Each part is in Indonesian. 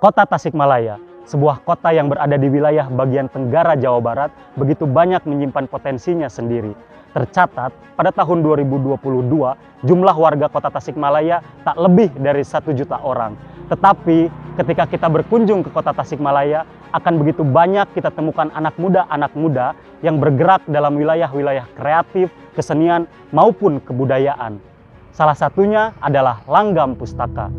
Kota Tasikmalaya, sebuah kota yang berada di wilayah bagian tenggara Jawa Barat, begitu banyak menyimpan potensinya sendiri. Tercatat, pada tahun 2022, jumlah warga kota Tasikmalaya tak lebih dari 1 juta orang. Tetapi, ketika kita berkunjung ke kota Tasikmalaya, akan begitu banyak kita temukan anak muda yang bergerak dalam wilayah-wilayah kreatif, kesenian, maupun kebudayaan. Salah satunya adalah Langgam Pustaka.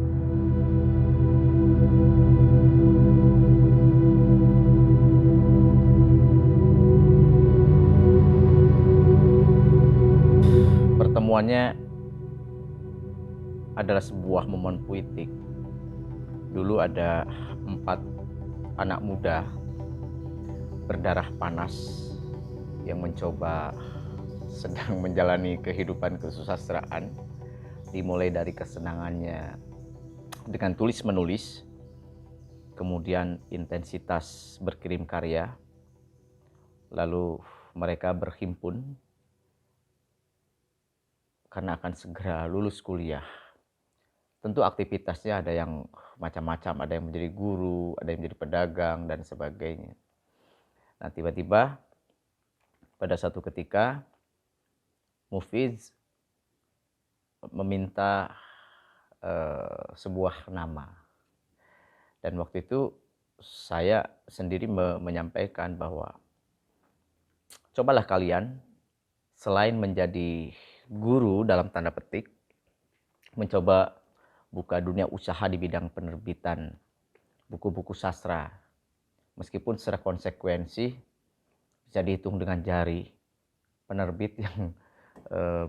Pertemuannya adalah sebuah momen puitik. Dulu ada 4 anak muda berdarah panas yang mencoba sedang menjalani kehidupan kesusastraan, dimulai dari kesenangannya dengan tulis-menulis, kemudian intensitas berkirim karya, lalu mereka berhimpun karena akan segera lulus kuliah. Tentu aktivitasnya ada yang macam-macam, ada yang menjadi guru, ada yang menjadi pedagang, dan sebagainya. Nah, tiba-tiba pada satu ketika Mufiz meminta sebuah nama. Dan waktu itu saya sendiri menyampaikan bahwa cobalah kalian selain menjadi guru dalam tanda petik, mencoba buka dunia usaha di bidang penerbitan buku-buku sastra. Meskipun secara konsekuensi bisa dihitung dengan jari penerbit yang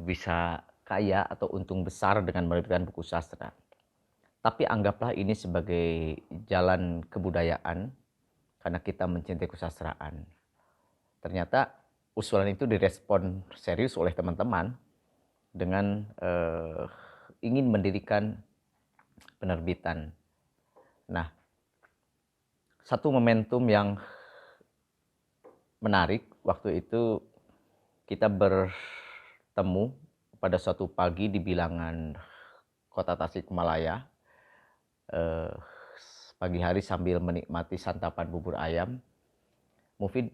bisa kaya atau untung besar dengan menerbitkan buku sastra. Tapi anggaplah ini sebagai jalan kebudayaan karena kita mencintai kesusastraan. Ternyata usulan itu direspon serius oleh teman-teman dengan ingin mendirikan penerbitan. Nah, satu momentum yang menarik waktu itu kita bertemu pada suatu pagi di bilangan kota Tasikmalaya. Pagi hari sambil menikmati santapan bubur ayam, Mufid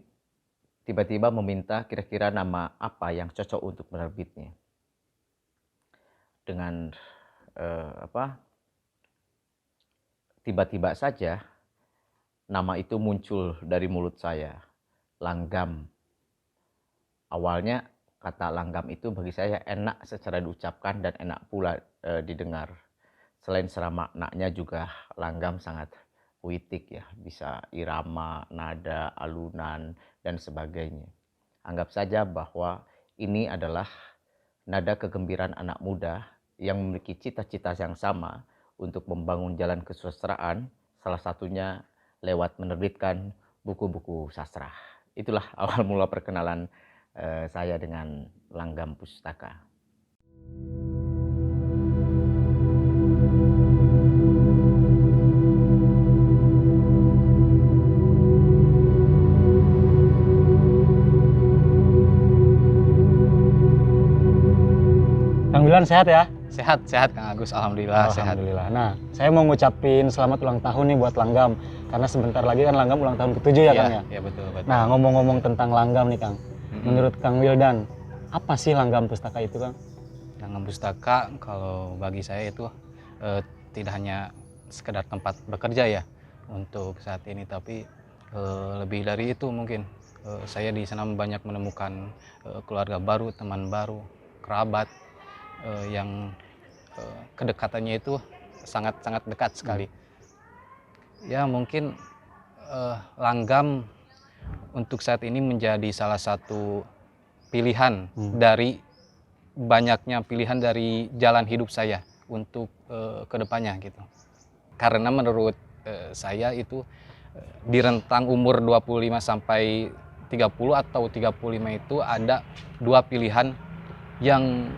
tiba-tiba meminta kira-kira nama apa yang cocok untuk penerbitnya. Dengan tiba-tiba saja nama itu muncul dari mulut saya, Langgam. Awalnya kata langgam itu bagi saya enak secara diucapkan dan enak pula didengar. Selain secara maknanya juga langgam sangat puitik ya, bisa irama, nada, alunan, dan sebagainya. Anggap saja bahwa ini adalah nada kegembiraan anak muda yang memiliki cita-cita yang sama untuk membangun jalan kesusastraan, salah satunya lewat menerbitkan buku-buku sastra. Itulah awal mula perkenalan saya dengan Langgam Pustaka. Kang Wilan sehat ya? Sehat Kang Agus, alhamdulillah sehat. Alhamdulillah. Nah, saya mau ngucapin selamat ulang tahun nih buat Langgam. Karena sebentar lagi kan Langgam ulang tahun ke-7 ya, Kang ya? Iya, betul. Nah, ngomong-ngomong tentang Langgam nih, Kang. Menurut Kang Wildan, apa sih Langgam Pustaka itu, Kang? Langgam Pustaka kalau bagi saya itu tidak hanya sekedar tempat bekerja ya untuk saat ini, tapi lebih dari itu mungkin. Saya di sana banyak menemukan keluarga baru, teman baru, kerabat yang kedekatannya itu sangat dekat sekali. Ya mungkin Langgam untuk saat ini menjadi salah satu pilihan dari banyaknya pilihan dari jalan hidup saya untuk kedepannya gitu. Karena menurut saya itu di rentang umur 25 sampai 30 atau 35 itu ada 2 pilihan yang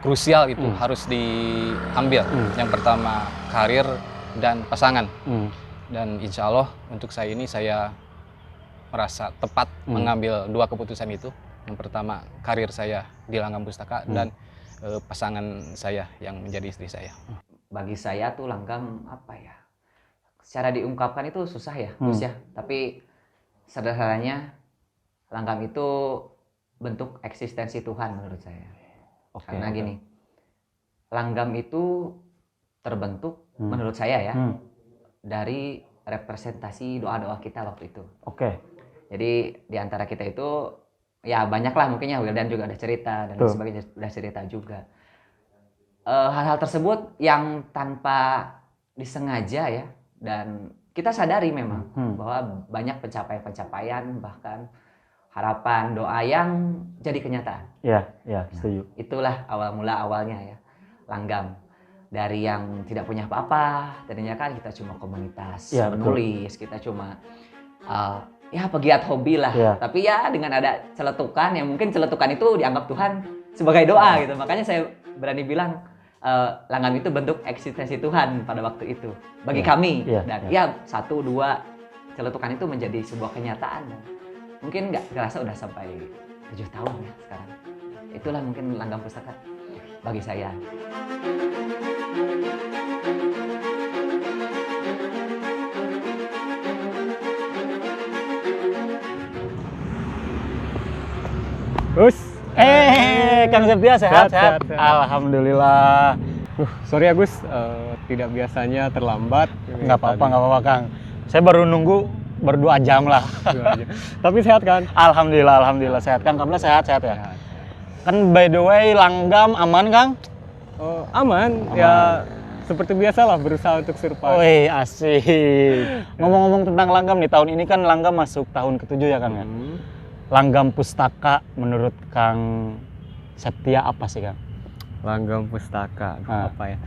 krusial itu harus diambil. Yang pertama karir dan pasangan. Dan insya Allah untuk saya ini saya merasa tepat mengambil 2 keputusan itu. Yang pertama karir saya di Langgam Pustaka dan pasangan saya yang menjadi istri saya. Bagi saya tuh langgam apa ya? secara diungkapkan itu susah ya, Gus ya. Tapi sederhananya langgam itu bentuk eksistensi Tuhan menurut saya. Karena gini, langgam itu terbentuk menurut saya ya dari representasi doa-doa kita waktu itu. Jadi di antara kita itu ya banyak lah mungkin ya, Wildan juga ada cerita dan sebagainya udah cerita juga. Hal-hal tersebut yang tanpa disengaja ya, dan kita sadari memang bahwa banyak pencapaian-pencapaian bahkan harapan doa yang jadi kenyataan. Iya, setuju. Itulah awal mula awalnya ya, langgam. Dari yang tidak punya apa-apa, tadinya kan kita cuma komunitas menulis, kita cuma ya pegiat hobi lah. Tapi ya dengan ada celetukan, yang mungkin celetukan itu dianggap Tuhan sebagai doa gitu. Makanya saya berani bilang langgam itu bentuk eksistensi Tuhan pada waktu itu bagi kami. Dan ya 1-2 celetukan itu menjadi sebuah kenyataan. Mungkin nggak kerasa udah sampai 7 tahun ya sekarang. Itulah mungkin langgam pustaka bagi saya. Gus, Kang Septia sehat? Alhamdulillah. Sorry ya Gus, tidak biasanya terlambat. Nggak apa-apa Kang. Saya baru nunggu 2 jam lah. Tapi sehat kan? Alhamdulillah sehat. Kang, kamu sehat ya? Kan by the way langgam aman Kang? Aman. Ya seperti biasa lah, berusaha untuk survive. Wih, asik. Ngomong-ngomong tentang langgam nih, tahun ini kan langgam masuk tahun ke-7 ya Kang ya? Langgam pustaka menurut Kang Septia apa sih Kang? Langgam pustaka apa ya?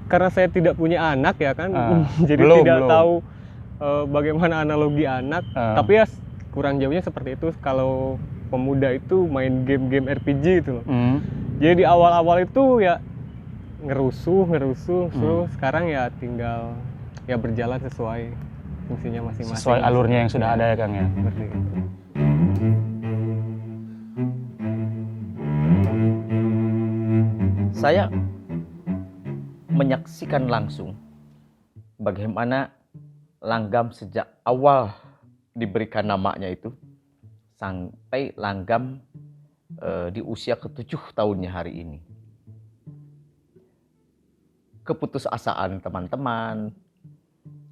Karena saya tidak punya anak ya kan, jadi tidak tahu bagaimana analogi anak. Tapi ya kurang jauhnya seperti itu. Kalau pemuda itu main game-game RPG gitu loh. Jadi di awal-awal itu ya ngerusuh, terus sekarang ya tinggal ya berjalan sesuai fungsinya masing-masing. Sesuai alurnya yang sudah ada ya Kang ya. Seperti itu. Saya menyaksikan langsung bagaimana langgam sejak awal diberikan namanya itu sampai langgam di usia ke-7 tahunnya hari ini. Keputusasaan teman-teman,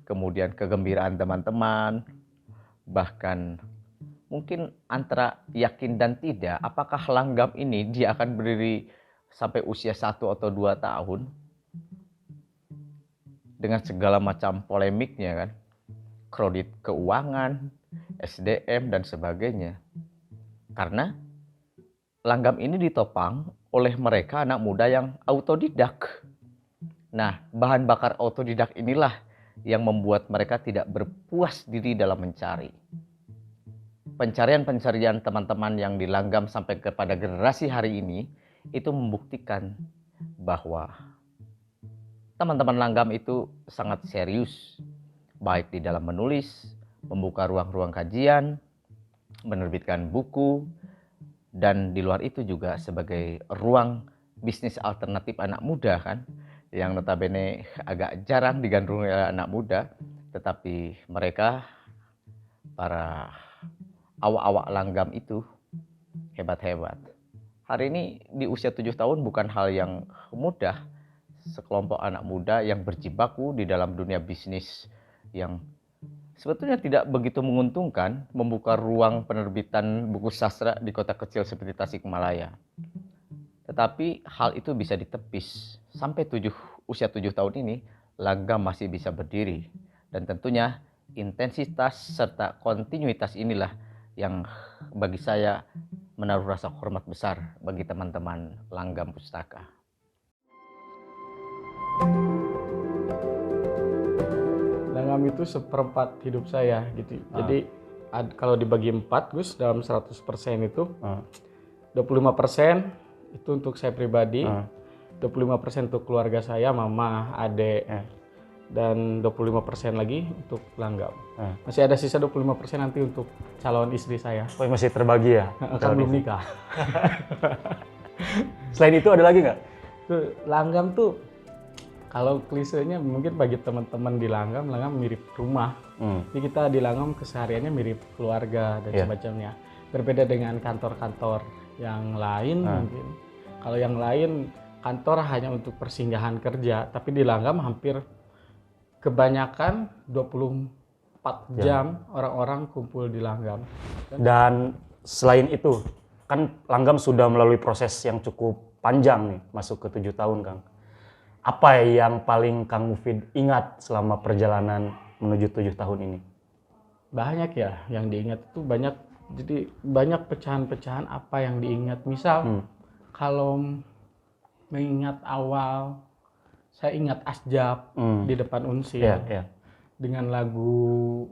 kemudian kegembiraan teman-teman, bahkan mungkin antara yakin dan tidak apakah langgam ini dia akan berdiri sampai usia 1 atau 2 tahun dengan segala macam polemiknya kan, kredit keuangan, SDM dan sebagainya. Karena langgam ini ditopang oleh mereka anak muda yang autodidak. Nah, bahan bakar autodidak inilah yang membuat mereka tidak berpuas diri dalam mencari. Pencarian-pencarian teman-teman yang dilanggam sampai kepada generasi hari ini itu membuktikan bahwa teman-teman langgam itu sangat serius, baik di dalam menulis, membuka ruang-ruang kajian, menerbitkan buku, dan di luar itu juga sebagai ruang bisnis alternatif anak muda kan, yang notabene agak jarang digandrungi oleh anak muda, tetapi mereka, para awak-awak langgam itu hebat-hebat. Hari ini di usia 7 tahun bukan hal yang mudah, sekelompok anak muda yang berjibaku di dalam dunia bisnis yang sebetulnya tidak begitu menguntungkan, membuka ruang penerbitan buku sastra di kota kecil seperti Tasikmalaya. Tetapi hal itu bisa ditepis. Sampai usia 7 tahun ini, langgam masih bisa berdiri. Dan tentunya intensitas serta kontinuitas inilah yang bagi saya menaruh rasa hormat besar bagi teman-teman langgam pustaka. Langgam itu seperempat hidup saya gitu. Jadi kalau dibagi 4 Gus, dalam 100% itu 25% itu untuk saya pribadi, 25% untuk keluarga saya, mama, adik, dan 25% lagi untuk langgam. Masih ada sisa 25% nanti untuk calon istri saya. Oh, masih terbagi ya? Kan belum nikah. Selain itu ada lagi nggak? Langgam tuh Kalau klisenya mungkin bagi teman-teman di Langgam mirip rumah. Jadi kita di Langgam kesehariannya mirip keluarga dan semacamnya. Berbeda dengan kantor-kantor yang lain mungkin. Kalau yang lain kantor hanya untuk persinggahan kerja, tapi di Langgam hampir kebanyakan 24 jam orang-orang kumpul di Langgam. Dan selain itu, kan Langgam sudah melalui proses yang cukup panjang nih, masuk ke 7 tahun, Kang. Apa yang paling Kang Mufid ingat selama perjalanan menuju 7 tahun ini? Banyak ya yang diingat itu banyak. Jadi banyak pecahan-pecahan apa yang diingat. Misal kalau mengingat awal, saya ingat Asjab di depan Unsil dengan lagu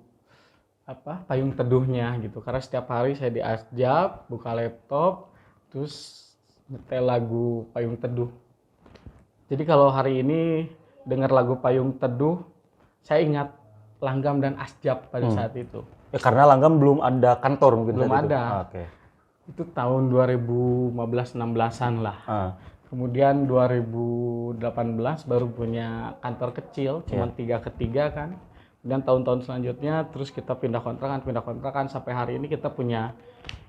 Payung Teduhnya gitu. Karena setiap hari saya di Asjab, buka laptop, terus nyetel lagu Payung Teduh. Jadi kalau hari ini dengar lagu Payung Teduh, saya ingat Langgam dan Asjab pada saat itu. Ya karena Langgam belum ada kantor mungkin. Belum ada. Itu tahun 2015-16an lah. Kemudian 2018 baru punya kantor kecil, cuma 3x3 kan. Dan tahun-tahun selanjutnya terus kita pindah kontrakan sampai hari ini kita punya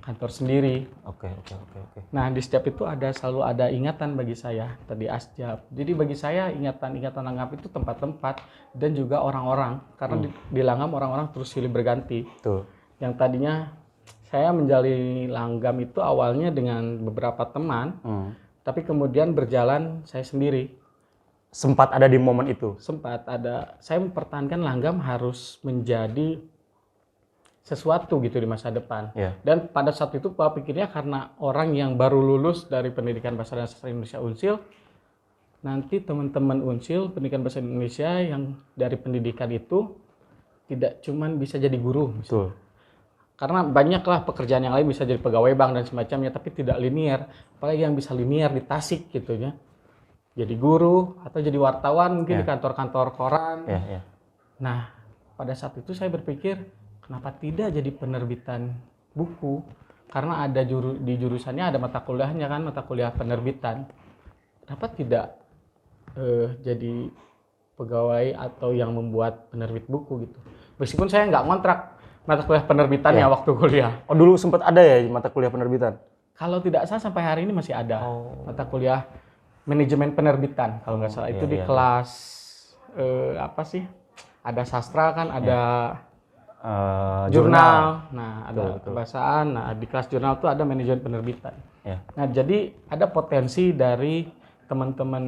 kantor sendiri. Oke. Nah, di setiap itu selalu ada ingatan bagi saya tadi Asjab. Jadi bagi saya ingatan-ingatan Langgam itu tempat-tempat dan juga orang-orang. Karena di Langgam orang-orang terus silih berganti. Tuh. Yang tadinya saya menjalani Langgam itu awalnya dengan beberapa teman, tapi kemudian berjalan saya sendiri. Sempat ada di momen itu? Sempat ada. Saya mempertahankan Langgam harus menjadi sesuatu gitu di masa depan. Dan pada saat itu pola pikirnya karena orang yang baru lulus dari pendidikan bahasa dan sastra Indonesia Unsil, nanti teman-teman Unsil pendidikan bahasa Indonesia yang dari pendidikan itu tidak cuman bisa jadi guru. Betul. Karena banyaklah pekerjaan yang lain, bisa jadi pegawai bank dan semacamnya, tapi tidak linear. Apalagi yang bisa linear di Tasik gitu ya. Jadi guru atau jadi wartawan mungkin di kantor-kantor koran. Nah, pada saat itu saya berpikir, kenapa tidak jadi penerbitan buku? Karena ada di jurusannya ada mata kuliahnya kan, mata kuliah penerbitan. Kenapa tidak jadi pegawai atau yang membuat penerbit buku gitu? Meskipun saya nggak ngontrak mata kuliah penerbitannya waktu kuliah. Oh, dulu sempat ada ya mata kuliah penerbitan? Kalau tidak salah sampai hari ini masih ada mata kuliah manajemen penerbitan kalau nggak salah. Itu di kelas ada sastra kan, ada jurnal. Nah, ada kebahasaan. Nah, di kelas jurnal itu ada manajemen penerbitan. Nah, jadi ada potensi dari teman-teman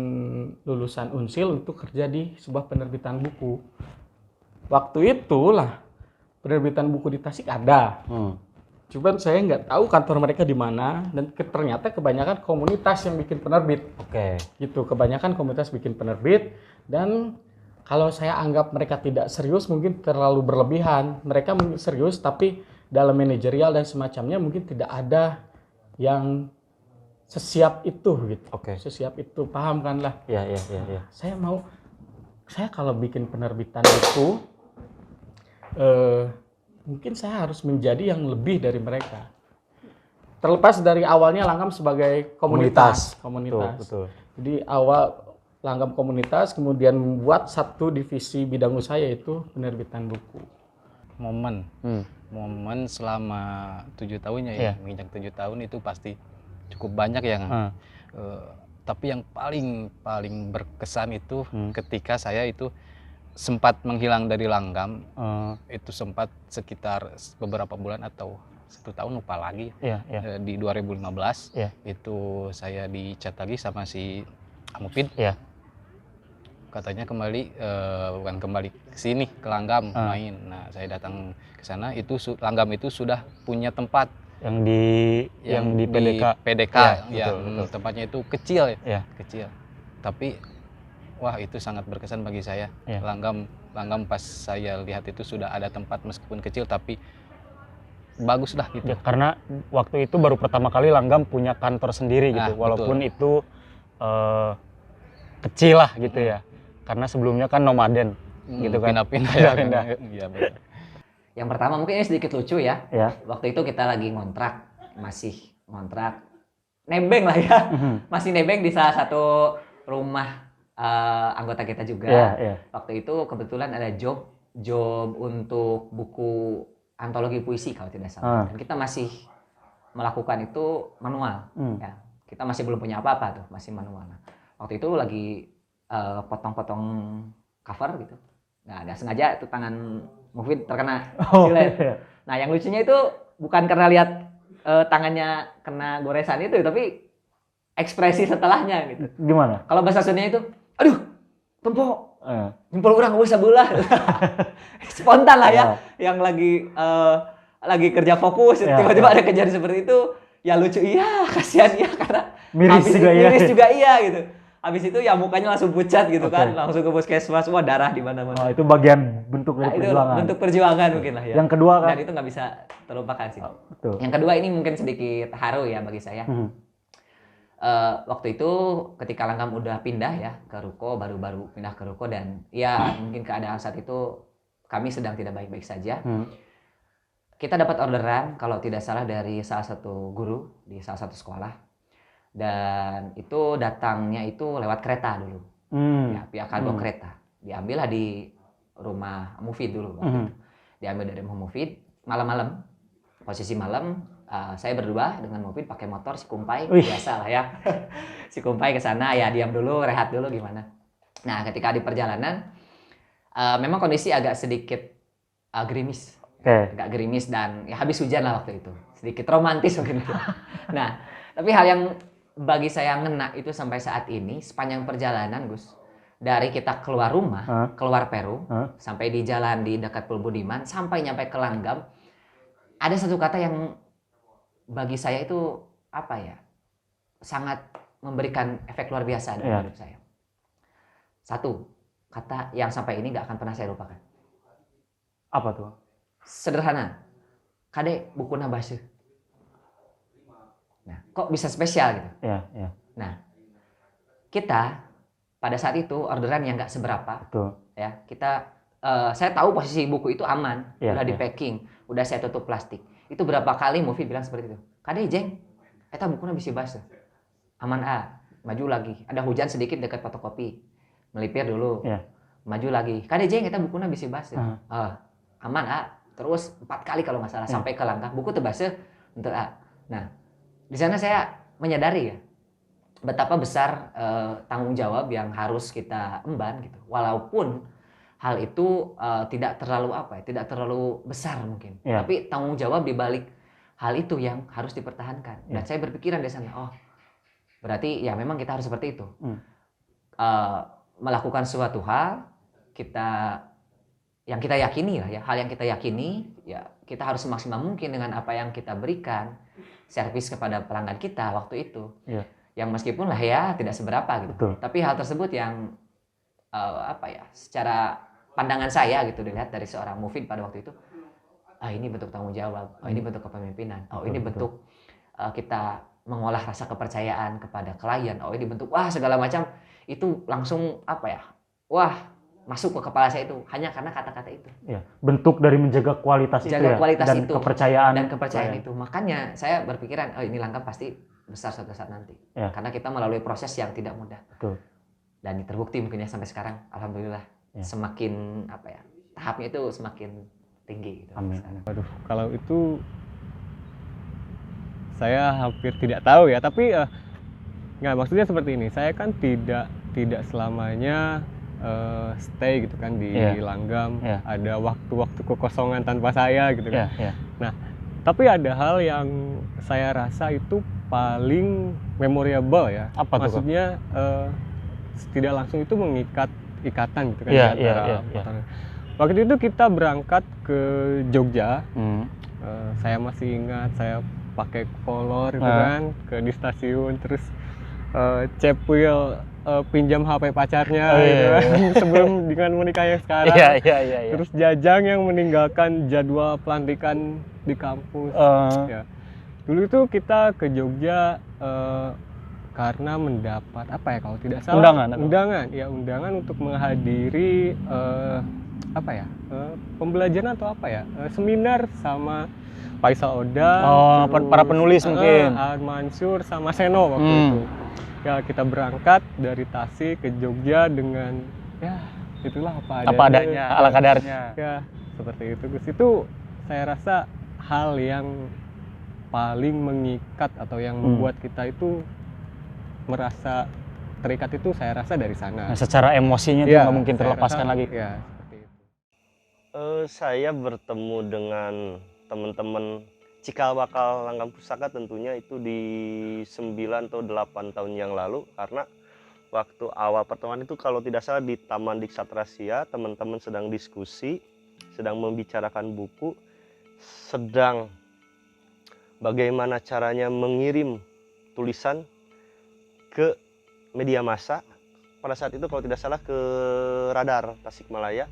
lulusan Unsil untuk kerja di sebuah penerbitan buku. Waktu itulah penerbitan buku di Tasik ada. Cuman saya nggak tahu kantor mereka di mana, dan ternyata kebanyakan komunitas yang bikin penerbit. Gitu, kebanyakan komunitas bikin penerbit, dan kalau saya anggap mereka tidak serius, mungkin terlalu berlebihan. Mereka mungkin serius, tapi dalam manajerial dan semacamnya mungkin tidak ada yang sesiap itu gitu. Sesiap itu, paham kan lah? Iya. Saya kalau bikin penerbitan itu, mungkin saya harus menjadi yang lebih dari mereka. Terlepas dari awalnya Langgam sebagai komunitas. Betul. Jadi awal Langgam komunitas, kemudian membuat satu divisi bidang usaha yaitu penerbitan buku. Momen selama 7 tahunnya ya, menginjak 7 tahun itu pasti cukup banyak ya. Tapi yang paling berkesan itu ketika saya itu sempat menghilang dari Langgam. Itu sempat sekitar beberapa bulan atau 1 tahun, lupa lagi. Di 2015 itu saya dicat lagi sama si Mufid. Katanya bukan kembali ke sini, ke Langgam main. Nah, saya datang ke sana, itu Langgam itu sudah punya tempat yang di PDK betul. Tempatnya itu kecil kecil. Tapi wah, itu sangat berkesan bagi saya. Langgam pas saya lihat itu sudah ada tempat meskipun kecil tapi bagus lah gitu. Karena waktu itu baru pertama kali Langgam punya kantor sendiri gitu, walaupun itu kecil lah gitu ya. Karena sebelumnya kan nomaden gitu kan. Pindah-pindah. Iya, benar. Yang pertama mungkin ini sedikit lucu ya. Waktu itu kita lagi masih ngontrak, nebeng lah ya. Masih nebeng di salah satu rumah anggota kita juga. Waktu itu kebetulan ada job untuk buku antologi puisi kalau tidak salah. Dan kita masih melakukan itu manual. Ya. Kita masih belum punya apa-apa tuh, masih manual. Nah, waktu itu lagi potong-potong cover gitu. Nah, ada sengaja itu tangan Mufid terkena silet. Nah, yang lucunya itu bukan karena lihat tangannya kena goresan itu, tapi ekspresi setelahnya gitu. Gimana? Kalau bahasa Sundanya itu, aduh, tempo, jempol orang usah belah. Spontan lah ya, yang lagi kerja fokus, tiba-tiba ada kejadian seperti itu, ya lucu iya, kasihan iya, karena miris juga iya gitu. Habis itu ya mukanya langsung pucat gitu kan, langsung ke puskesmas, wah darah di mana-mana. Oh, itu bagian bentuk dari perjuangan. Itu bentuk perjuangan mungkin lah ya. Yang kedua kan? Dan itu nggak bisa terlupakan sih. Betul. Yang kedua ini mungkin sedikit haru ya bagi saya. Waktu itu ketika Langgam udah pindah ya ke Ruko, baru-baru pindah ke Ruko, dan ya mungkin keadaan saat itu kami sedang tidak baik-baik saja. Kita dapat orderan kalau tidak salah dari salah satu guru di salah satu sekolah. Dan itu datangnya itu lewat kereta dulu, ya via kargo kereta. Diambillah di rumah Mufid dulu waktu itu. Diambil dari rumah Mufid malam-malam, posisi malam. Saya berdua dengan Mufid pakai motor si Kumpai, biasa lah ya. Si Kumpai ke sana ya diam dulu, rehat dulu gimana. Nah ketika di perjalanan, memang kondisi agak sedikit gerimis, agak gerimis dan ya habis hujan lah waktu itu, sedikit romantis mungkin. Nah tapi hal yang bagi saya ngena itu sampai saat ini sepanjang perjalanan Gus, dari kita keluar rumah, keluar Peru, sampai di jalan di dekat Pulau Budiman, sampai nyampe ke Langgam, ada satu kata yang bagi saya itu apa ya, sangat memberikan efek luar biasa dalam hidup saya. Satu kata yang sampai ini nggak akan pernah saya lupakan. Apa tuh? Sederhana, kade bukuna bahasa. Nah, kok bisa spesial gitu? Nah, kita pada saat itu orderan yang nggak seberapa. Betul. Ya, kita saya tahu posisi buku itu aman, udah di packing, udah saya tutup plastik. Itu berapa kali Mufid bilang seperti itu. Kade jeng, eta bukunya bisa bahasa. Aman maju lagi. Ada hujan sedikit dekat fotokopi, melipir dulu. Maju lagi. Kade jeng, eta bukunya bisa bahasa. Aman terus 4 kali kalau nggak salah sampai ke Langkah. Buku terbahasa untuk Nah, di sana saya menyadari ya betapa besar tanggung jawab yang harus kita emban gitu. Walaupun hal itu tidak terlalu besar mungkin. Tapi tanggung jawab di balik hal itu yang harus dipertahankan. Dan saya berpikiran di sana, oh berarti ya memang kita harus seperti itu. Melakukan suatu hal yang kita yakini lah ya, hal yang kita yakini ya kita harus semaksimal mungkin dengan apa yang kita berikan servis kepada pelanggan kita waktu itu, yang meskipun lah ya tidak seberapa gitu. Betul. Tapi hal tersebut yang secara pandangan saya gitu dilihat dari seorang Mufid pada waktu itu, ini bentuk tanggung jawab, ini bentuk kepemimpinan, ini bentuk kita mengolah rasa kepercayaan kepada klien, ini bentuk segala macam itu langsung masuk ke kepala saya itu hanya karena kata-kata itu. Bentuk dari menjaga kualitas itu ya, dan itu, kepercayaan itu. Makanya saya berpikiran, ini Langgam pasti besar suatu saat nanti. Karena kita melalui proses yang tidak mudah. Betul. Dan terbukti mungkin ya sampai sekarang, alhamdulillah semakin tahapnya itu semakin tinggi. Gitu. Amin. Waduh, kalau itu saya hampir tidak tahu ya. Tapi nggak, maksudnya seperti ini. Saya kan tidak selamanya stay gitu kan di Langgam. Ada waktu-waktu kekosongan tanpa saya gitu kan. Nah, tapi ada hal yang saya rasa itu paling memorable ya. Apa tuh? Maksudnya tidak langsung itu mengikat ikatan gitu kan antara. Waktu itu kita berangkat ke Jogja. Saya masih ingat, saya pakai kolor gitu kan di stasiun, terus Cepwil pinjam HP pacarnya gitu kan, sebelum dengan menikah yang sekarang. Terus Jajang yang meninggalkan jadwal pelantikan di kampus. Dulu itu kita ke Jogja karena mendapat kalau tidak salah undangan untuk menghadiri pembelajaran atau seminar sama Faisal Oda, para penulis mungkin Al Mansur sama Seno waktu itu. ya kita berangkat dari Tasik ke Jogja dengan ya itulah Apa adanya, ala kadarnya. Ya seperti itu Gus. Itu saya rasa hal yang paling mengikat atau yang membuat kita itu merasa terikat itu saya rasa dari sana. Nah, secara emosinya itu Ya, nggak mungkin saya terlepaskan rasa, lagi. Ya seperti itu. Saya bertemu dengan teman-teman cikal bakal Langgam Pustaka tentunya itu di 9 atau 8 tahun yang lalu, karena waktu awal pertemuan itu kalau tidak salah di Taman Diksatrasia, teman-teman sedang diskusi, sedang membicarakan buku, sedang bagaimana caranya mengirim tulisan ke media massa. Pada saat itu kalau tidak salah ke Radar Tasikmalaya,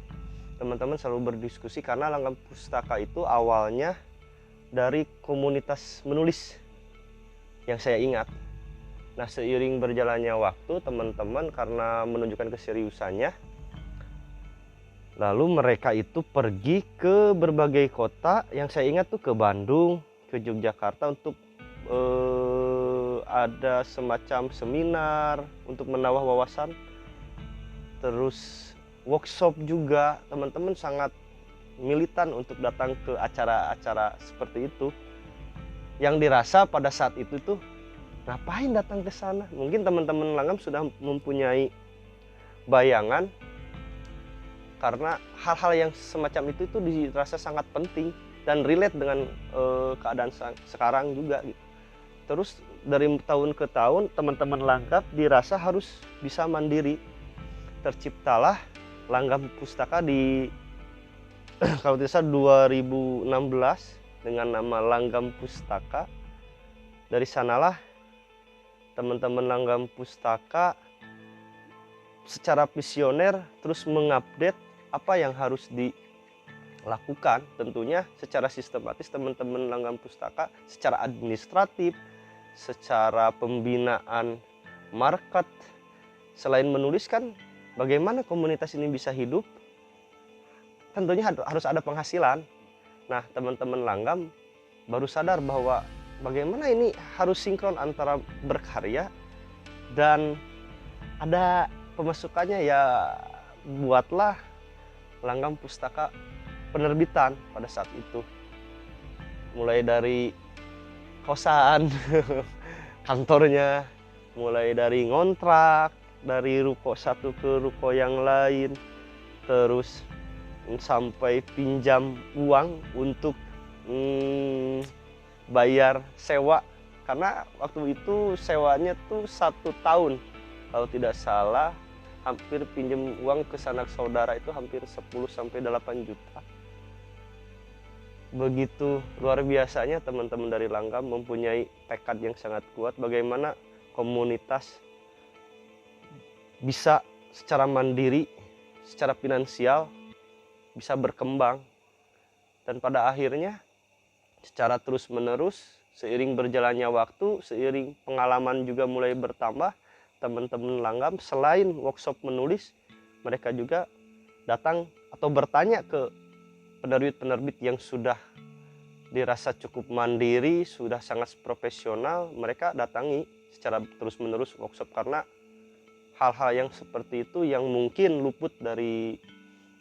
teman-teman selalu berdiskusi karena Langgam Pustaka itu awalnya dari komunitas menulis yang saya ingat. Nah, seiring berjalannya waktu, teman-teman karena menunjukkan keseriusannya, lalu mereka itu pergi ke berbagai kota. Yang saya ingat tuh ke Bandung, ke Yogyakarta untuk ada semacam seminar untuk menambah wawasan. Terus workshop juga, teman-teman sangat militan untuk datang ke acara-acara seperti itu. Yang dirasa pada saat itu tuh, ngapain datang ke sana? Mungkin teman-teman Langgam sudah mempunyai bayangan, karena hal-hal yang semacam itu tuh dirasa sangat penting dan relate dengan keadaan sekarang juga gitu. Terus dari tahun ke tahun teman-teman Langgam dirasa harus bisa mandiri. Terciptalah Langgam Pustaka di kalau tidak salah 2016 dengan nama Langgam Pustaka. Dari sanalah teman-teman Langgam Pustaka secara visioner terus mengupdate apa yang harus dilakukan. Tentunya secara sistematis teman-teman Langgam Pustaka secara administratif, secara pembinaan market, selain menulis kan bagaimana komunitas ini bisa hidup, tentunya harus ada penghasilan. Nah, teman-teman Langgam baru sadar bahwa bagaimana ini harus sinkron antara berkarya dan ada pemasukannya. Ya, buatlah Langgam Pustaka penerbitan pada saat itu. Mulai dari kosan, kantornya, mulai dari ngontrak, dari ruko satu ke ruko yang lain, terus sampai pinjam uang untuk bayar sewa, karena waktu itu sewanya tuh 1 tahun kalau tidak salah, hampir pinjam uang ke sanak saudara itu hampir 10-8 juta. Begitu luar biasanya teman-teman dari Langgam mempunyai tekad yang sangat kuat bagaimana komunitas bisa secara mandiri, secara finansial bisa berkembang. Dan pada akhirnya secara terus-menerus, seiring berjalannya waktu, seiring pengalaman juga mulai bertambah, teman-teman Langgam selain workshop menulis, mereka juga datang atau bertanya ke penerbit-penerbit yang sudah dirasa cukup mandiri, sudah sangat profesional. Mereka datangi secara terus-menerus workshop karena hal-hal yang seperti itu yang mungkin luput dari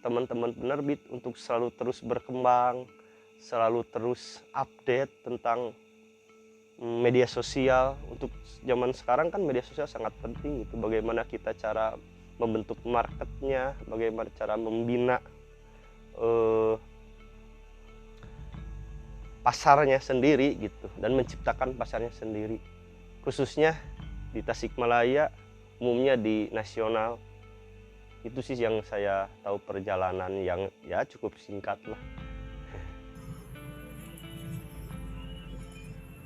teman-teman penerbit untuk selalu terus berkembang, selalu terus update tentang media sosial. Untuk zaman sekarang kan media sosial sangat penting, itu bagaimana kita cara membentuk marketnya, bagaimana cara membina pasarnya sendiri gitu, dan menciptakan pasarnya sendiri, khususnya di Tasikmalaya, umumnya di nasional. Itu sih yang saya tahu perjalanan yang ya cukup singkat lah.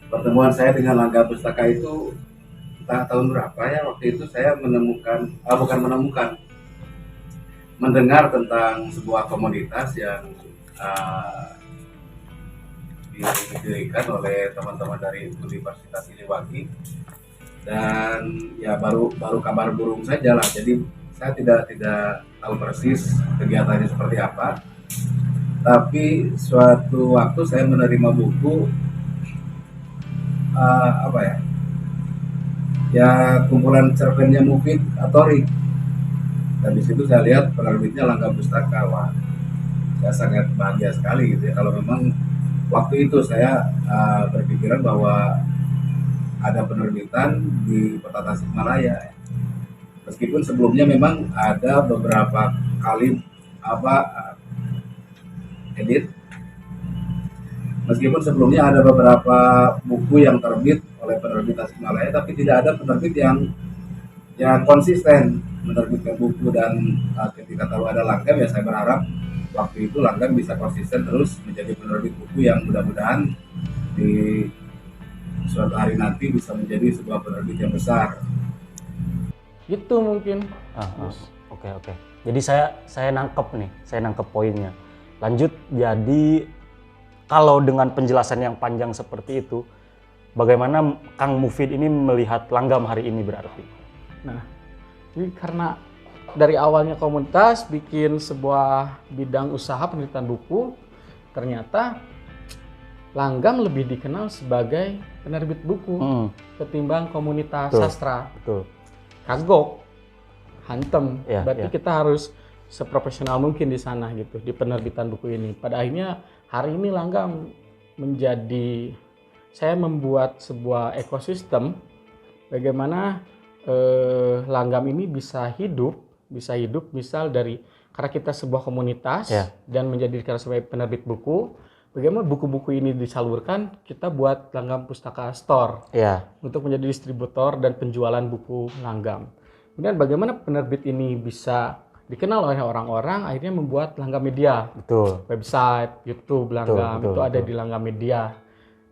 Pertemuan saya dengan Langgam Pustaka itu entah tahun berapa ya, waktu itu saya mendengar tentang sebuah komunitas yang didirikan oleh teman-teman dari Universitas Siliwangi, dan ya baru kabar burung saja lah, jadi saya tidak tahu persis kegiatannya seperti apa. Tapi suatu waktu saya menerima buku ya kumpulan cerpennya Mufid Atori. Dan di situ saya lihat penerbitnya Langgam Pustaka. Wah, saya sangat bahagia sekali gitu ya. Kalau memang waktu itu saya berpikiran bahwa ada penerbitan di Kota Tasikmalaya. Meskipun sebelumnya memang ada beberapa kali edit. Meskipun sebelumnya ada beberapa buku yang terbit oleh penerbit Tasikmalaya, tapi tidak ada penerbit yang konsisten menerbitkan buku. Dan ketika tahu ada Langgam, ya saya berharap waktu itu Langgam bisa konsisten terus menjadi penerbit buku yang mudah-mudahan di suatu hari nanti bisa menjadi sebuah penerbit yang besar. Itu mungkin. Oke. Jadi saya nangkep poinnya. Lanjut, jadi kalau dengan penjelasan yang panjang seperti itu, bagaimana Kang Mufid ini melihat Langgam hari ini berarti? Nah, jadi karena dari awalnya komunitas bikin sebuah bidang usaha penerbitan buku, ternyata Langgam lebih dikenal sebagai penerbit buku ketimbang komunitas sastra. Betul. Kagok, hantem. Berarti ya. kita harus seprofesional mungkin di sana gitu, di penerbitan buku ini. Pada akhirnya hari ini Langgam menjadi, saya membuat sebuah ekosistem bagaimana Langgam ini bisa hidup misal dari karena kita sebuah komunitas dan menjadikan sebagai penerbit buku. Bagaimana buku-buku ini disalurkan, kita buat Langgam Pustaka Store untuk menjadi distributor dan penjualan buku Langgam. Kemudian bagaimana penerbit ini bisa dikenal oleh orang-orang, akhirnya membuat Langgam Media. Betul. Website, YouTube Langgam, itu ada di Langgam Media.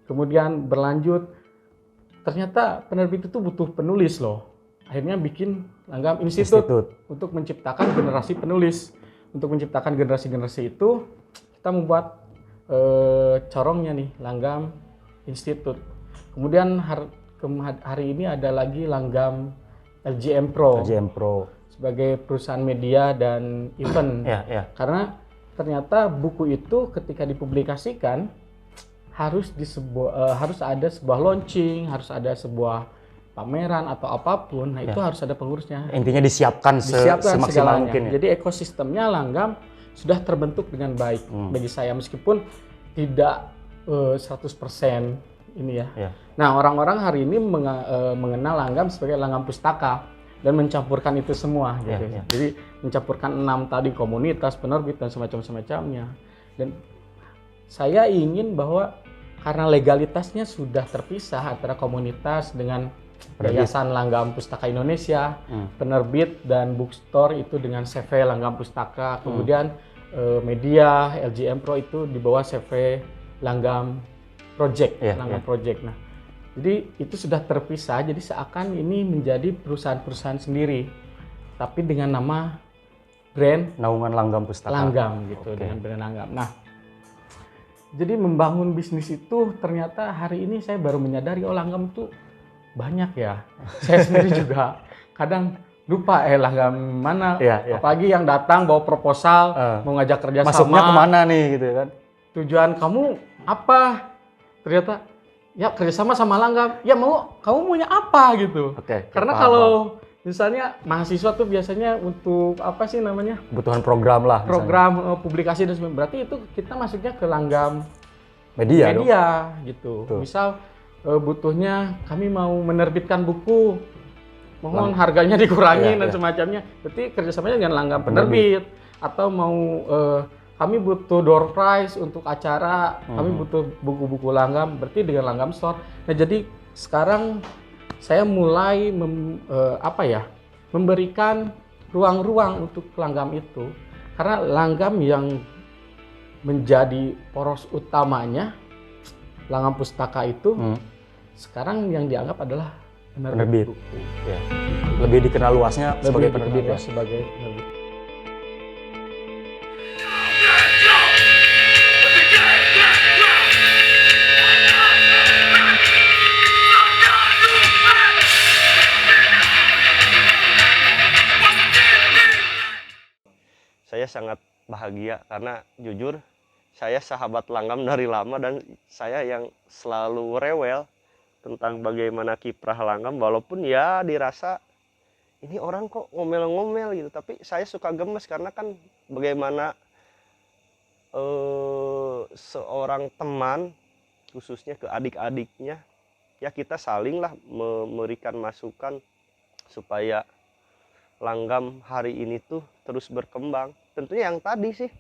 Kemudian berlanjut, ternyata penerbit itu butuh penulis loh. Akhirnya bikin Langgam Institute untuk menciptakan generasi penulis. Untuk menciptakan generasi-generasi itu, kita membuat corongnya nih, Langgam Institute. Kemudian hari ini ada lagi Langgam LGM Pro. Sebagai perusahaan media dan event. Karena ternyata buku itu ketika dipublikasikan harus ada sebuah launching, harus ada sebuah pameran atau apapun. Nah, itu harus ada pengurusnya. Intinya disiapkan semaksimal mungkin ya. Jadi ekosistemnya Langgam sudah terbentuk dengan baik bagi saya, meskipun tidak 100% ini ya. Nah, orang-orang hari ini mengenal Langgam sebagai Langgam Pustaka dan mencampurkan itu semua gitu. Jadi mencampurkan 6 tadi, komunitas, penerbit dan semacamnya. Dan saya ingin bahwa karena legalitasnya sudah terpisah antara komunitas dengan Yayasan Langgam Pustaka Indonesia, penerbit dan bookstore itu dengan CV Langgam Pustaka, kemudian media LGM Pro itu di bawah CV Langgam Project, Langgam Project. Nah, jadi itu sudah terpisah, jadi seakan ini menjadi perusahaan-perusahaan sendiri, tapi dengan nama brand Naungan Langgam Pustaka. Langgam gitu, dengan brand Langgam. Nah, jadi membangun bisnis itu ternyata hari ini saya baru menyadari, oh Langgam itu banyak ya. Saya sendiri juga kadang lupa Langgam mana, apalagi yang datang bawa proposal, mau ngajak kerja sama. Masuknya kemana nih gitu kan? Tujuan kamu apa? Ternyata ya kerjasama sama Langgam. Ya kamu maunya apa gitu? Karena kalau misalnya mahasiswa tuh biasanya untuk apa sih namanya? Kebutuhan program lah. Program publikasi dan sebagainya. Berarti itu kita masuknya ke Langgam media gitu. Misal butuhnya kami mau menerbitkan buku, mohon harganya dikurangi dan semacamnya. Berarti kerjasamanya dengan Langgam penerbit. Atau mau kami butuh door prize untuk acara, kami butuh buku-buku Langgam, berarti dengan Langgam Store. Nah, jadi sekarang saya mulai memberikan ruang-ruang untuk Langgam itu, karena Langgam yang menjadi poros utamanya Langgam Pustaka itu sekarang yang dianggap adalah penerbit buku. Lebih dikenal luasnya sebagai penerbit. Saya sangat bahagia karena jujur saya sahabat Langgam dari lama dan saya yang selalu rewel tentang bagaimana kiprah Langgam, walaupun ya dirasa ini orang kok ngomel-ngomel gitu, tapi saya suka gemes karena kan bagaimana seorang teman khususnya ke adik-adiknya ya kita saling lah memberikan masukan supaya Langgam hari ini tuh terus berkembang. Tentunya yang tadi sih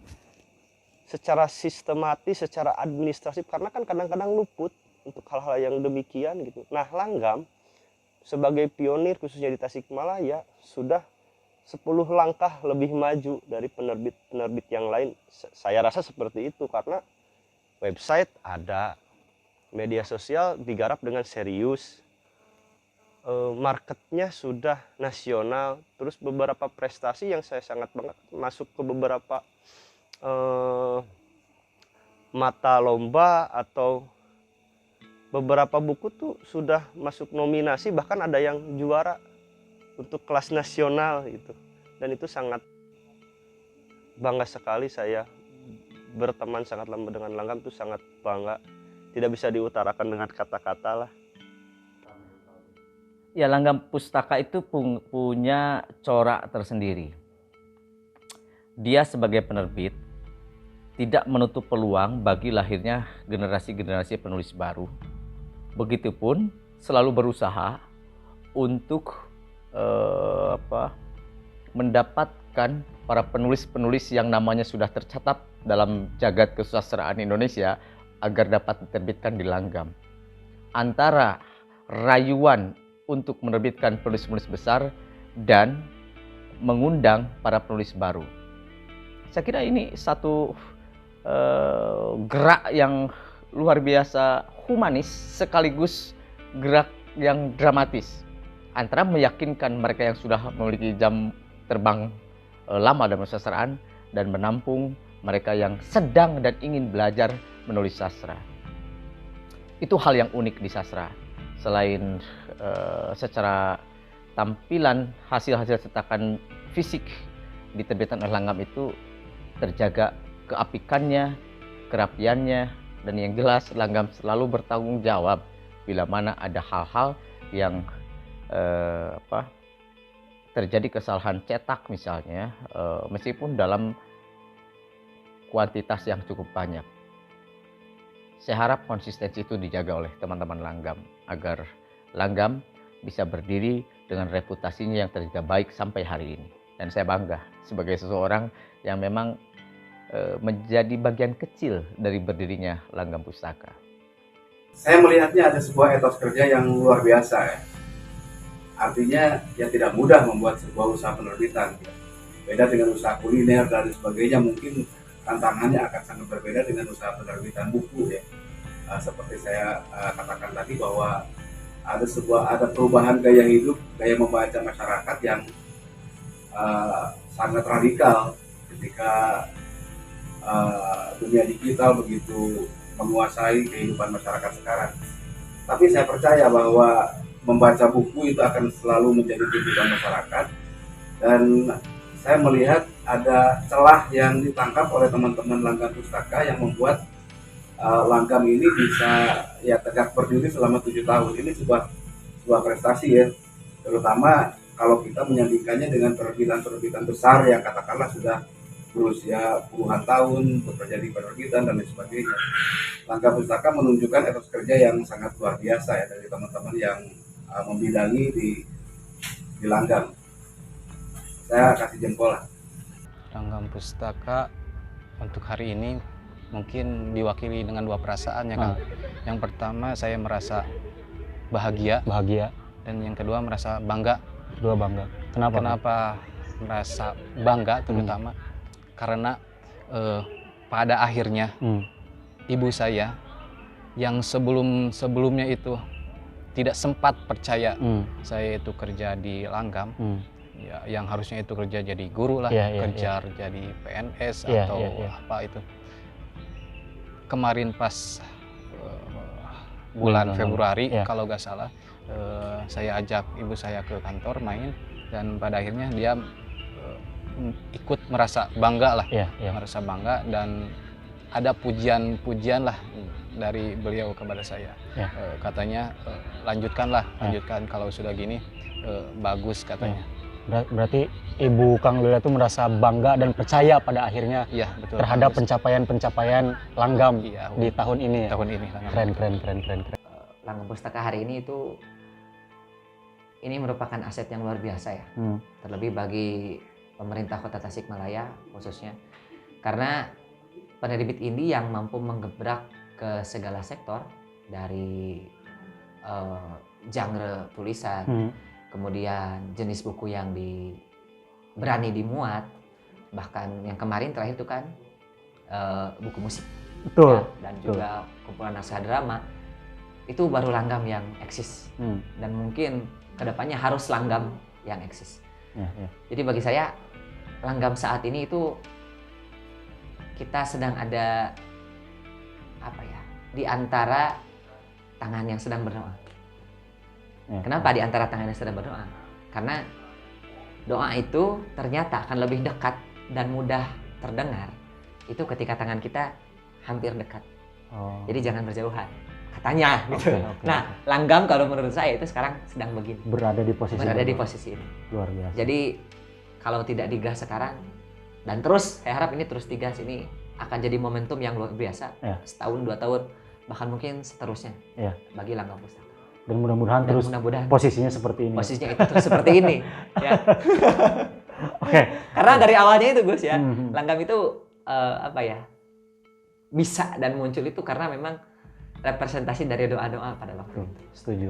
secara sistematis, secara administratif, karena kan kadang-kadang luput untuk hal-hal yang demikian gitu. Nah, Langgam sebagai pionir khususnya di Tasikmalaya sudah 10 langkah lebih maju dari penerbit-penerbit yang lain. Saya rasa seperti itu karena website ada, media sosial digarap dengan serius, marketnya sudah nasional, terus beberapa prestasi yang saya sangat banget masuk ke beberapa mata lomba atau beberapa buku tuh sudah masuk nominasi, bahkan ada yang juara untuk kelas nasional gitu. Dan itu sangat bangga sekali, saya berteman sangat lama dengan Langgam tuh sangat bangga. Tidak bisa diutarakan dengan kata-kata lah. Ya, Langgam Pustaka itu punya corak tersendiri. Dia sebagai penerbit tidak menutup peluang bagi lahirnya generasi-generasi penulis baru. Begitupun selalu berusaha untuk mendapatkan para penulis-penulis yang namanya sudah tercatat dalam jagat kesusastraan Indonesia agar dapat diterbitkan di Langgam. Antara rayuan untuk menerbitkan penulis-penulis besar dan mengundang para penulis baru. Saya kira ini satu gerak yang luar biasa humanis sekaligus gerak yang dramatis, antara meyakinkan mereka yang sudah memiliki jam terbang lama dalam sastraan dan menampung mereka yang sedang dan ingin belajar menulis sastra. Itu hal yang unik di sastra. Selain secara tampilan hasil-hasil cetakan fisik di terbitan oleh Langgam itu terjaga keapikannya, kerapiannya, dan yang jelas Langgam selalu bertanggung jawab bila mana ada hal-hal yang terjadi kesalahan cetak misalnya, meskipun dalam kuantitas yang cukup banyak. Saya harap konsistensi itu dijaga oleh teman-teman Langgam agar Langgam bisa berdiri dengan reputasinya yang terjaga baik sampai hari ini. Dan saya bangga sebagai seseorang yang memang menjadi bagian kecil dari berdirinya Langgam Pustaka. Saya melihatnya ada sebuah etos kerja yang luar biasa ya. Artinya ya tidak mudah membuat sebuah usaha penerbitan. Ya. Beda dengan usaha kuliner dan sebagainya, mungkin tantangannya akan sangat berbeda dengan usaha penerbitan buku ya. Seperti saya katakan tadi bahwa ada perubahan gaya hidup, gaya membaca masyarakat yang sangat radikal ketika dunia digital begitu menguasai kehidupan masyarakat sekarang. Tapi saya percaya bahwa membaca buku itu akan selalu menjadi tuntutan masyarakat, dan saya melihat ada celah yang ditangkap oleh teman-teman Langgam Pustaka yang membuat Langgam ini bisa ya tegak berdiri selama 7 tahun. Ini sebuah prestasi ya, terutama kalau kita menyandingkannya dengan penerbitan-penerbitan besar yang katakanlah sudah berusia puluhan tahun bekerja di penerbitan dan lain sebagainya. Langgam Pustaka menunjukkan etos kerja yang sangat luar biasa ya dari teman-teman yang membidangi di Langgam. Saya kasih jempol lah. Langgam Pustaka untuk hari ini mungkin diwakili dengan 2 perasaan ya Kang. Yang pertama saya merasa bahagia, dan yang kedua merasa bangga. Bangga. Kenapa merasa bangga terutama karena pada akhirnya ibu saya yang sebelumnya itu tidak sempat percaya saya itu kerja di Langgam, ya, yang harusnya itu kerja jadi guru lah, kerja jadi PNS atau apa itu. Kemarin pas bulan Februari kalau nggak salah, saya ajak ibu saya ke kantor main, dan pada akhirnya dia ikut merasa bangga lah, merasa bangga, dan ada pujian-pujian lah dari beliau kepada saya. Ya. Katanya lanjutkan kalau sudah gini bagus katanya. Berarti Ibu Kang Lila itu merasa bangga dan percaya pada akhirnya Iya, betul. terhadap Bagus. pencapaian Langgam Iya, di tahun ini ya. tahun ini. Langgam. Keren. Langgam Pustaka hari ini itu merupakan aset yang luar biasa ya. Terlebih bagi pemerintah Kota Tasikmalaya khususnya. Karena penerbit ini yang mampu menggebrak ke segala sektor dari genre tulisan, kemudian jenis buku yang berani dimuat, bahkan yang kemarin terakhir itu kan buku musik. Betul. Ya, dan juga kumpulan naskah drama. Itu baru Langgam yang eksis. Dan mungkin kedepannya harus Langgam yang eksis. Ya. Jadi bagi saya Langgam saat ini itu kita sedang ada di antara tangan yang sedang berdoa. Ya. Kenapa di antara tangan yang sedang berdoa? Karena doa itu ternyata akan lebih dekat dan mudah terdengar itu ketika tangan kita hampir dekat. Jadi jangan berjauhan. Katanya gitu. Nah, Langgam kalau menurut saya itu sekarang sedang begini. Berada di posisi ini. Luar biasa. Jadi kalau tidak digas sekarang dan terus, saya harap ini terus digas, ini akan jadi momentum yang luar biasa. Ya. Setahun, 2 tahun, bahkan mungkin seterusnya. Ya. Bagi Langgam Pustaka. Dan mudah-mudahan terus posisinya seperti ini. Posisinya itu terus seperti ini. Ya. Oke. Karena dari awalnya itu Gus ya, Langgam itu bisa dan muncul itu karena memang representasi dari doa-doa pada waktu itu. Setuju.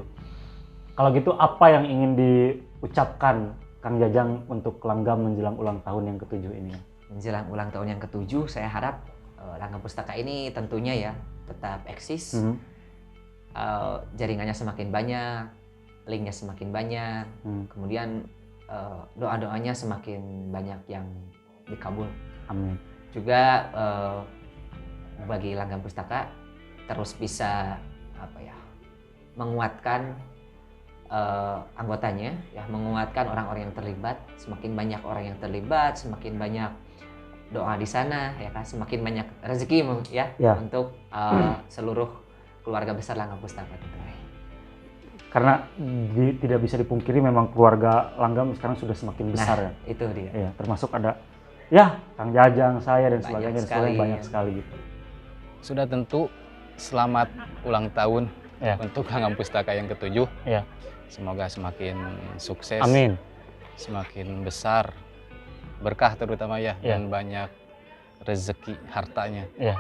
Kalau gitu apa yang ingin diucapkan Kang Jajang untuk Langgam menjelang ulang tahun yang ke-7 ini? Menjelang ulang tahun yang ke-7, saya harap Langgam Pustaka ini tentunya ya tetap eksis. Jaringannya semakin banyak, linknya semakin banyak, kemudian doa-doanya semakin banyak yang dikabul. Amin. Juga bagi Langgam Pustaka terus bisa menguatkan anggotanya, ya, menguatkan orang-orang yang terlibat. Semakin banyak orang yang terlibat, semakin banyak doa di sana, ya kan, semakin banyak rezeki ya. Untuk seluruh keluarga besar Langgam Pustaka. Karena tidak bisa dipungkiri memang keluarga Langgam sekarang sudah semakin besar ya. Itu dia. Ya, termasuk ada Kang Jajang, saya dan sebagainya, banyak sekali gitu. Sudah tentu selamat ulang tahun untuk Langgam Pustaka yang ke-7. Ya. Semoga semakin sukses. Amin. Semakin besar, berkah terutama dan banyak rezeki hartanya. Iya.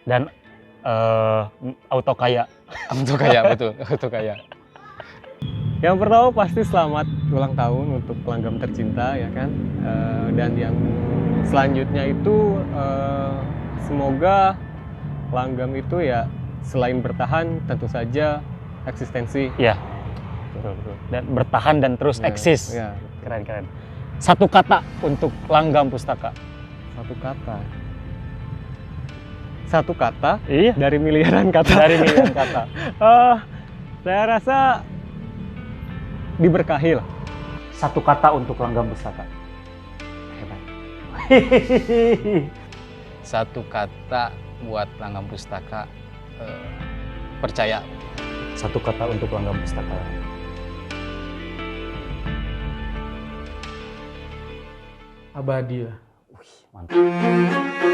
Dan auto kaya. Auto kaya, betul, auto kaya. Yang pertama pasti selamat ulang tahun untuk Langgam tercinta ya kan. Dan yang selanjutnya itu semoga Langgam itu ya selain bertahan tentu saja eksistensi. Iya. Betul. Dan bertahan dan terus eksis. Ya. Keren. Satu kata untuk Langgam Pustaka. Satu kata Iya. dari miliaran kata. Saya rasa diberkahi lah. Satu kata untuk Langgam Pustaka. Hebat. Satu kata buat Langgam Pustaka, percaya. Satu kata untuk Langgam Pustaka. Abadi lah. Mantap.